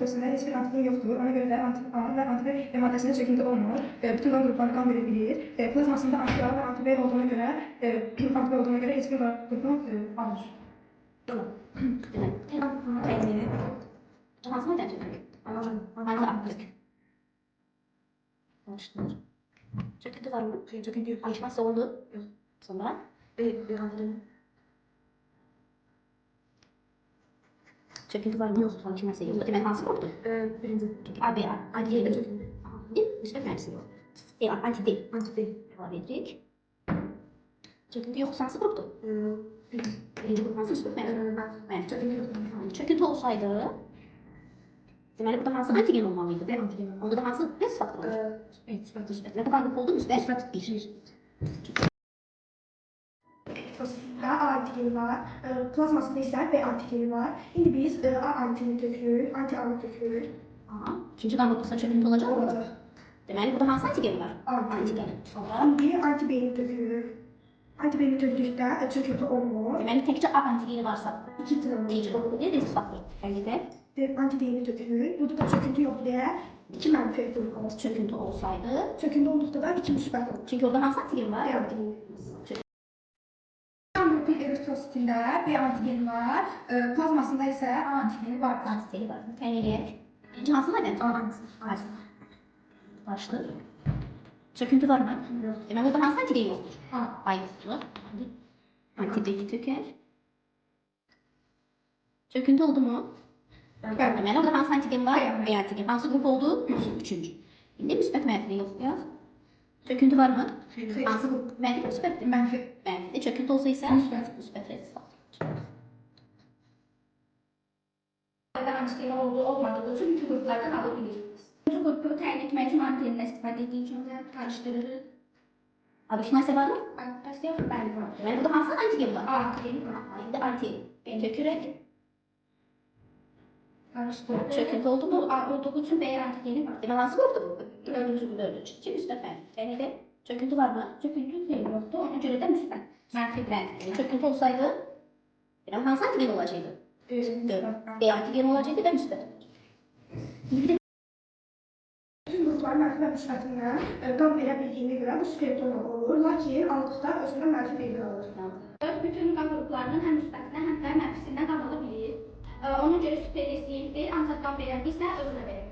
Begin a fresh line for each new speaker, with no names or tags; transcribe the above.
Prosesinde hiçbir antigen yoktur. Ona göre de anti-A ve anti-B maddesinde çöküntü olmur. Bütün kan grupları kan verebilir. Plazmasında anti-A ve anti-B olduğuna göre, anti-B olduğuna göre hiçbir grubunu alır.
Tamam. Hansına da çöküntü. Hangi aktif? Başlar. Çöküntü var mı?
Çöküntü yok.
Alışması oldu. Yok. Sonra? Çöküntü var mı? Yok. Alışması yok. Demek hansı koptu?
Birinci.
AB, anti
de çöküntü.
Müsbet merkezi yok. Anti değil.
Anti değil.
Devam edecek. Çöküntü yok. Hansı koptu? Birinci grup hansı müsbet merkezi?
Çöküntü yok.
Çöküntü olsaydı deməli burada hansı antigen olmalıydı?
B antigeni.
Onda da hansı S faktörü olur?
Evet,
Müsbet. Ne kadar grup oldu? Müsbet 1.
Prosesinde A antigeni var. Plazmasında ise B antigeni var. Şimdi biz A antigeni dökülür, anti-A'nı dökülür.
Aha. İkinci kan grupta çöküntü olacak mı?
Olacak.
Deməli burada hansı antigen var?
Antigen.
Sonra
Şimdi anti-B'ni dökülür. Anti-B'ni döktükdə çöküntü olmur.
deməli təkcə A antigeni varsa
İki tane
ikinci grup bir risk faktörü. Əldə
anti-B'ni dökülür. Burada da çöküntü yok diye iki menfi olur.
çöküntü olsaydı
Çöküntü olduqda da iki müsbət olur.
çünki orada hansı antigen var?
B antigeni. Kan qrupu eritrositində B antigeni var. Plazmasında isə A antigeni var.
Antigeni var. Təyin edək. Birinci hansı maddə?
A antigeni.
Başlı. Çöküntü var mı?
Yok.
Deməli orada hansı antigen yoxdur?
A.
A yoxdur. Antigeni tökər. Çöküntü oldu mu?
Bəli.
Deməli orada hansı antigen var?
B.
B antigen. Hansı grup oldu? Üçüncü. İndi müsbət mənfi yoxlayaq. Çöküntü var mı?
Xeyr.
Hansı grup? Mənfi müsbətdir.
Mənfi.
Mənfi. Çöküntü olsa isə
Müsbət.
müsbət risk faktörü.
Antigeni olduğu olmadığı için bütün gruplardan alabilirsiniz. Bu grupu təyin etmək üçün antigenlə istifadə etdiyi üçün də qarışdırırıq.
Adışma isə var mı?
Başlayaq. Bəli, var.
Deməli burada hansı antigen var?
A antigeni var.
İndi anti. Tökürək.
Qarışdırırıq.
Çöküntü oldu mu?
A olduğu için B antigeni var.
Deməli hansı qrupdur bu? Dördüncü. İki müsbət mənfi. Təyin edək. Çöküntü var mı?
Çöküntü xeyli yoxdur. Ona görə də müsbət.
Mənfi mənfi. Çöküntü olsaydı deməli hansı antigen olacaqdı? B antigen olacaqdı və müsbət olacaqdı. İndi bir də
Bütün gruplar mənfi və müsbətindən qan verə bildiyinə görə bu spiritonla olur. Lakin aldıqda özündə mənfi vermir alır.
Bütün qan qruplarının həm müsbətindən, həm də mənfisindən qan ala bilir. Ona görə super riskli deyil, ancaq qan verəndirsə özünə verə bilər.